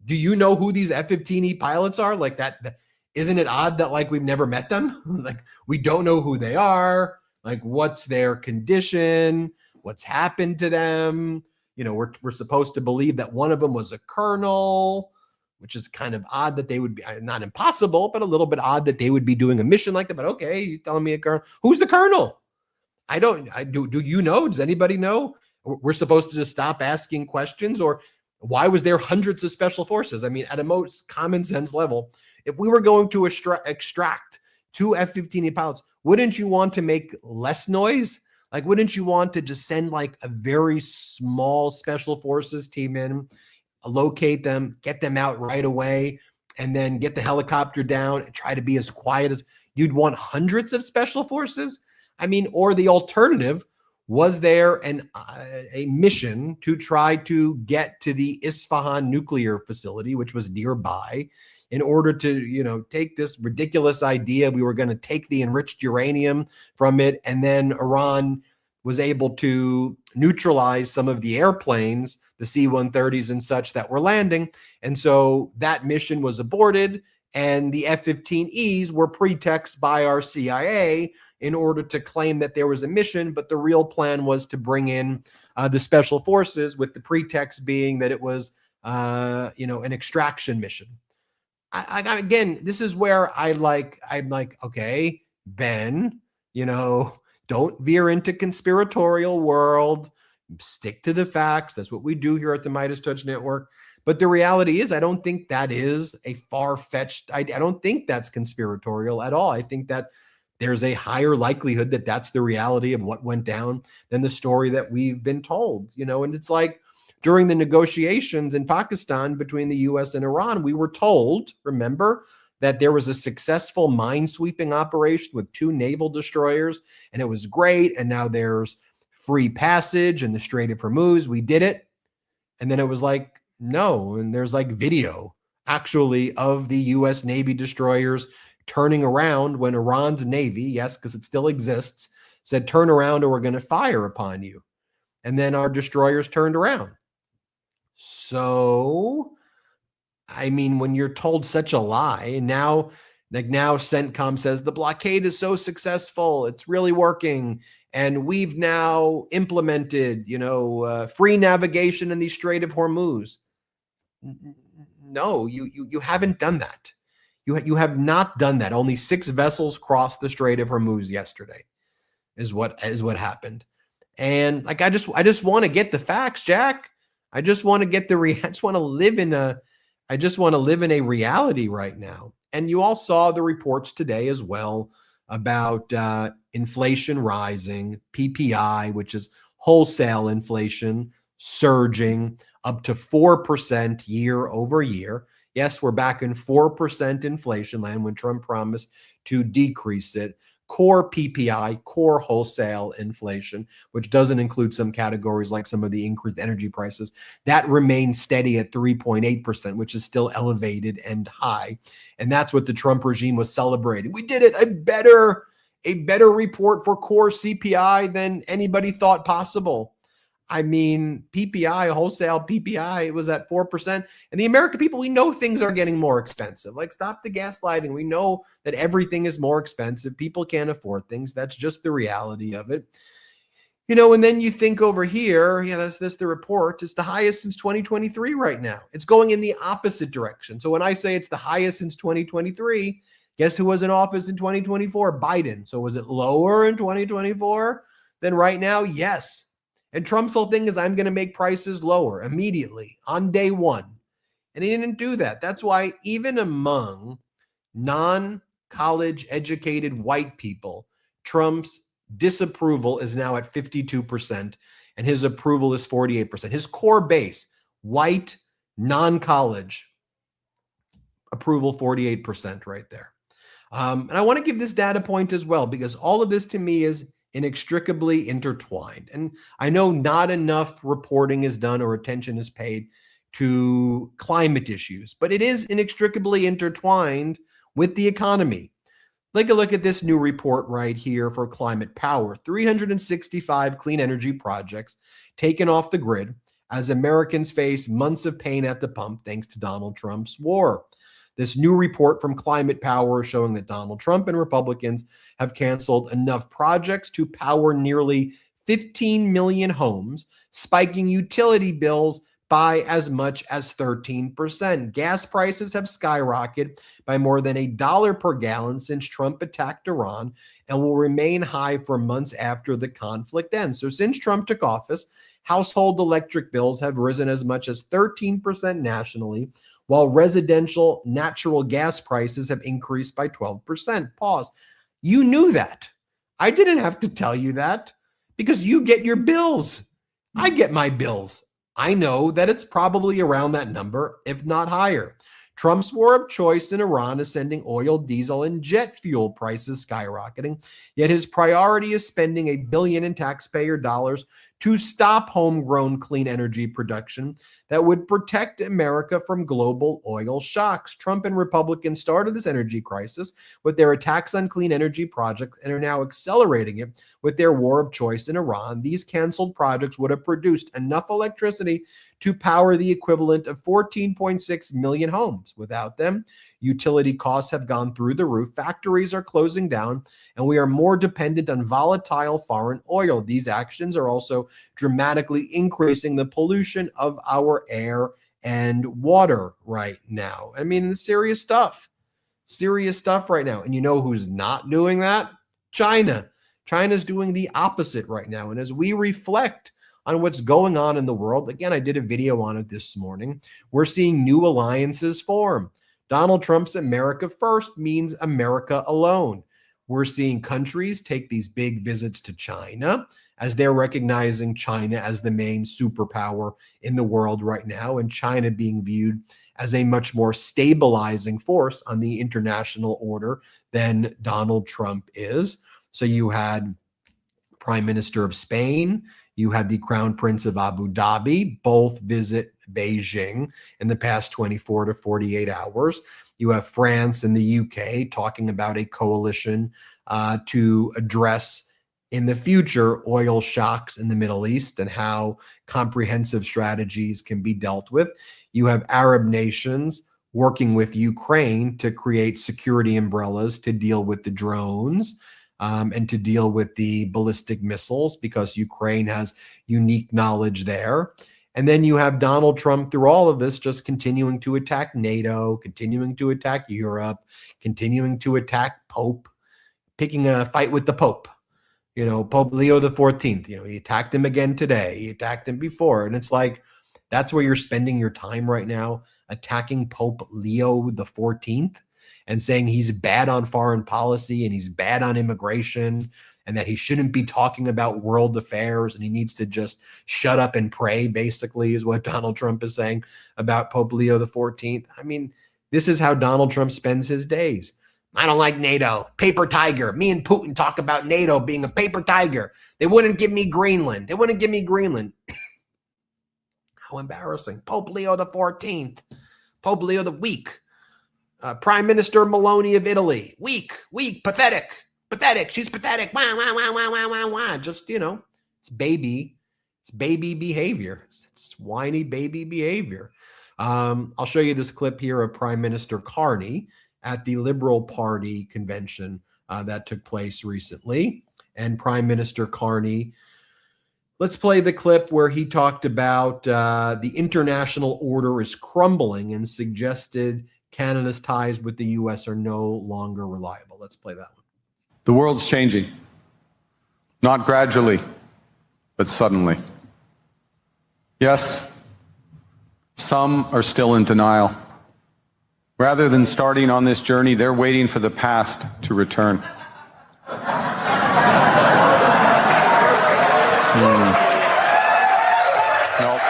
do you know who these F-15E pilots are? Like that isn't it odd that like we've never met them? Like we don't know who they are, like what's their condition, what's happened to them. You know, we're supposed to believe that one of them was a colonel, which is kind of odd that they would be, not impossible, but a little bit odd that they would be doing a mission like that. But okay, you're telling me a colonel. Who's the colonel? Do you know? Does anybody know? We're supposed to just stop asking questions, or why was there hundreds of special forces? I mean, at a most common sense level, if we were going to extract 2 F-15 pilots, wouldn't you want to make less noise? Like, wouldn't you want to just send like a very small special forces team in, locate them, get them out right away, and then get the helicopter down and try to be as quiet as you'd want hundreds of special forces? I mean, or the alternative, was there a mission to try to get to the Isfahan nuclear facility, which was nearby, in order to, you know, take this ridiculous idea we were going to take the enriched uranium from it, and then Iran was able to neutralize some of the airplanes, the C-130s and such, that were landing. And so that mission was aborted, and the F-15Es were pretext by our CIA in order to claim that there was a mission, but the real plan was to bring in the special forces, with the pretext being that it was, an extraction mission. Again, this is where I'm like, okay, Ben, don't veer into conspiratorial world. Stick to the facts. That's what we do here at the MeidasTouch Network. But the reality is, I don't think that is a far-fetched idea. I don't think that's conspiratorial at all. I think that there's a higher likelihood that that's the reality of what went down than the story that we've been told, and it's like during the negotiations in Pakistan between the US and Iran, we were told, remember, that there was a successful minesweeping operation with 2 naval destroyers, and it was great. And now there's free passage in the Strait of Hormuz. We did it. And then it was like, no. And there's like video actually of the US Navy destroyers turning around when Iran's Navy, yes, because it still exists, said, turn around or we're going to fire upon you. And then our destroyers turned around. So, I mean, when you're told such a lie, now CENTCOM says the blockade is so successful, it's really working, and we've now implemented, free navigation in the Strait of Hormuz. No, you haven't done that. You have not done that. Only 6 vessels crossed the Strait of Hormuz yesterday, is what happened. And like, I just want to get the facts, Jack. I just want to get I just want to live in a reality right now. And you all saw the reports today as well about inflation rising, PPI, which is wholesale inflation, surging up to 4% year over year. Yes, we're back in 4% inflation land when Trump promised to decrease it. Core PPI, core wholesale inflation, which doesn't include some categories like some of the increased energy prices, that remains steady at 3.8%, which is still elevated and high. And that's what the Trump regime was celebrating. We did it, a better report for core CPI than anybody thought possible. I mean, PPI, wholesale PPI, was at 4%. And the American people, we know things are getting more expensive. Like, stop the gaslighting. We know that everything is more expensive. People can't afford things. That's just the reality of it. And then you think over here, that's the report. It's the highest since 2023 right now. It's going in the opposite direction. So when I say it's the highest since 2023, guess who was in office in 2024? Biden. So was it lower in 2024 than right now? Yes. And Trump's whole thing is, I'm going to make prices lower immediately on day one. And he didn't do that. That's why even among non-college educated white people, Trump's disapproval is now at 52% and his approval is 48%. His core base, white, non-college, approval 48% right there. And I want to give this data point as well, because all of this to me is inextricably intertwined. And I know not enough reporting is done or attention is paid to climate issues, but it is inextricably intertwined with the economy. Take a look at this new report right here for Climate Power. 365 clean energy projects taken off the grid as Americans face months of pain at the pump thanks to Donald Trump's war. This new report from Climate Power is showing that Donald Trump and Republicans have canceled enough projects to power nearly 15 million homes, spiking utility bills by as much as 13%. Gas prices have skyrocketed by more than $1 per gallon since Trump attacked Iran and will remain high for months after the conflict ends. So since Trump took office, household electric bills have risen as much as 13% nationally, while residential natural gas prices have increased by 12%. Pause. You knew that. I didn't have to tell you that because you get your bills. I get my bills. I know that it's probably around that number, if not higher. Trump's war of choice in Iran is sending oil, diesel, and jet fuel prices skyrocketing, yet his priority is spending $1 billion in taxpayer dollars to stop homegrown clean energy production that would protect America from global oil shocks. Trump and Republicans started this energy crisis with their attacks on clean energy projects and are now accelerating it with their war of choice in Iran. These canceled projects would have produced enough electricity to power the equivalent of 14.6 million homes. Without them, utility costs have gone through the roof, factories are closing down, and we are more dependent on volatile foreign oil. These actions are also dramatically increasing the pollution of our air and water right now. I mean, serious stuff right now. And you know who's not doing that? China. China's doing the opposite right now. And as we reflect on what's going on in the world, again, I did a video on it this morning, we're seeing new alliances form. Donald Trump's America First means America alone. We're seeing countries take these big visits to China as they're recognizing China as the main superpower in the world right now, and China being viewed as a much more stabilizing force on the international order than Donald Trump is. So you had Prime Minister of Spain, you had the Crown Prince of Abu Dhabi, both visit Beijing in the past 24 to 48 hours. You have France and the UK talking about a coalition to address in the future oil shocks in the Middle East and how comprehensive strategies can be dealt with. You have Arab nations working with Ukraine to create security umbrellas to deal with the drones and to deal with the ballistic missiles because Ukraine has unique knowledge there. And then you have Donald Trump through all of this just continuing to attack NATO, continuing to attack Europe, continuing to attack Pope, picking a fight with the Pope. You know, Pope Leo the 14th, you know, he attacked him again today. He attacked him before. And it's like, that's where you're spending your time right now, attacking Pope Leo the 14th and saying he's bad on foreign policy and he's bad on immigration and that he shouldn't be talking about world affairs and he needs to just shut up and pray, basically, is what Donald Trump is saying about Pope Leo the 14th. I mean, this is how Donald Trump spends his days. I don't like NATO. Paper tiger. Me and Putin talk about NATO being a paper tiger. They wouldn't give me Greenland. They wouldn't give me Greenland. How embarrassing. Pope Leo the 14th. Pope Leo the weak. Prime Minister Meloni of Italy. Weak, pathetic. She's pathetic. Wah, wah, wah, wah, wah, wah, wah. Just, you know, it's baby behavior. It's whiny baby behavior. I'll show you this clip here of Prime Minister Carney at the Liberal Party convention that took place recently. And Prime Minister Carney, let's play the clip where he talked about the international order is crumbling and suggested Canada's ties with the U.S. are no longer reliable. Let's play that one. The world's changing, not gradually, but suddenly. Yes, some are still in denial. Rather than starting on this journey, they're waiting for the past to return. Nope.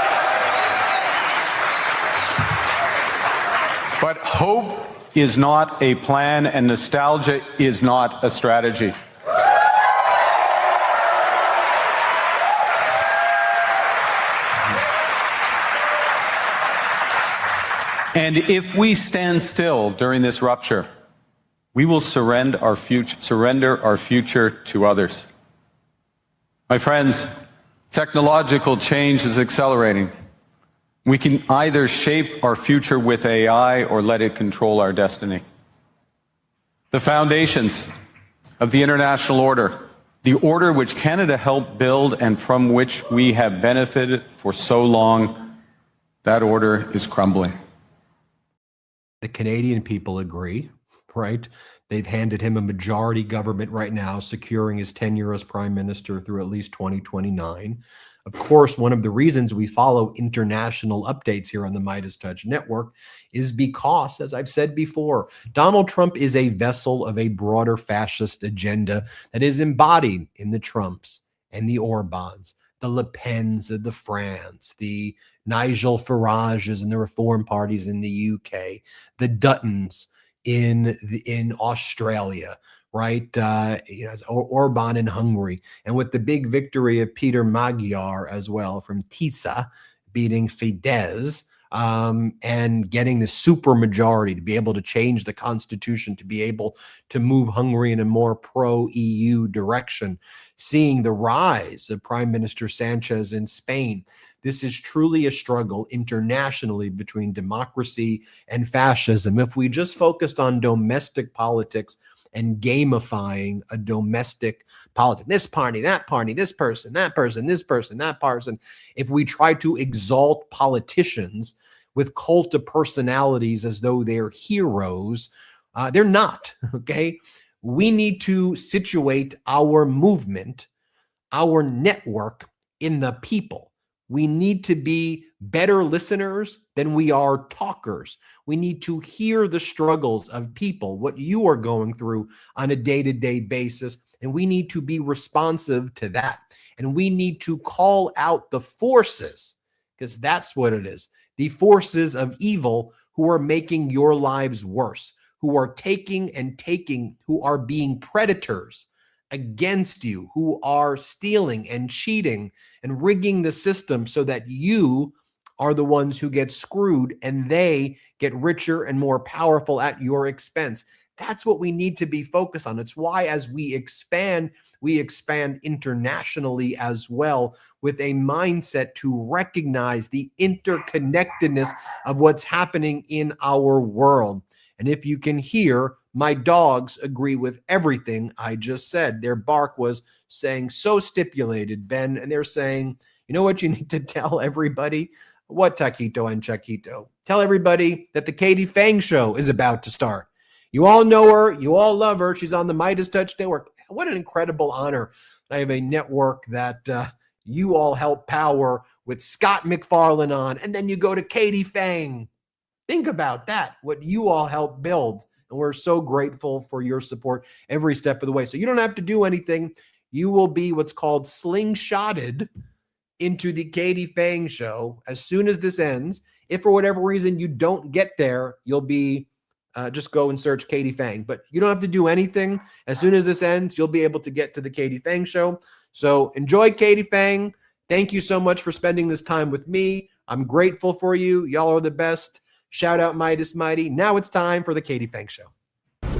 But hope is not a plan, and nostalgia is not a strategy. And if we stand still during this rupture, we will surrender our future to others. My friends, technological change is accelerating. We can either shape our future with AI or let it control our destiny. The foundations of the international order, the order which Canada helped build and from which we have benefited for so long, that order is crumbling. The Canadian people agree, right? They've handed him a majority government right now, securing his tenure as prime minister through at least 2029. Of course, one of the reasons we follow international updates here on the MeidasTouch network is because, as I've said before, Donald Trump is a vessel of a broader fascist agenda that is embodied in the Trumps and the Orbans, the Le Pens of the France, the Nigel Farages and the Reform parties in the UK, the Duttons in Australia, right? As Orban in Hungary, and with the big victory of Peter Magyar as well from TISA, beating Fidesz, and getting the super majority to be able to change the constitution, to be able to move Hungary in a more pro-EU direction, seeing the rise of Prime Minister Sanchez in Spain. This is truly a struggle internationally between democracy and fascism. If we just focused on domestic politics and gamifying a domestic politics, this party, this person, that person, this person, that person, if we try to exalt politicians with cult of personalities as though they're heroes, they're not, okay? We need to situate our movement, our network in the people. We need to be better listeners than we are talkers. We need to hear the struggles of people, what you are going through on a day-to-day basis, and we need to be responsive to that. And we need to call out the forces, because that's what it is, the forces of evil who are making your lives worse, who are taking, who are being predators against you, who are stealing and cheating and rigging the system so that you are the ones who get screwed and they get richer and more powerful at your expense. That's what we need to be focused on. It's why as we expand internationally as well, with a mindset to recognize the interconnectedness of what's happening in our world. And if you can hear, my dogs agree with everything I just said. Their bark was saying so stipulated, Ben, and they're saying, you know what you need to tell everybody? What, Taquito and Chaquito? Tell everybody that the Katie Fang show is about to start. You all know her. You all love her. She's on the MeidasTouch network. What an incredible honor. I have a network that you all help power with Scott McFarlane on, and then you go to Katie Fang. Think about that, what you all help build. And we're so grateful for your support every step of the way. So you don't have to do anything. You will be what's called slingshotted into the Katie Fang show as soon as this ends. If for whatever reason you don't get there, you'll be just go and search Katie Fang. But you don't have to do anything. As soon as this ends, you'll be able to get to the Katie Fang show. So enjoy Katie Fang. Thank you so much for spending this time with me. I'm grateful for you. Y'all are the best. Shout out Midas Mighty. Now it's time for the Katie Fang show.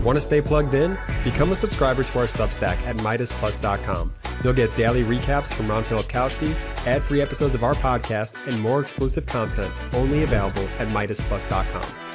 Want to stay plugged in? Become a subscriber to our Substack at MeidasPlus.com. You'll get daily recaps from Ron Filipkowski, ad-free episodes of our podcast, and more exclusive content only available at MeidasPlus.com.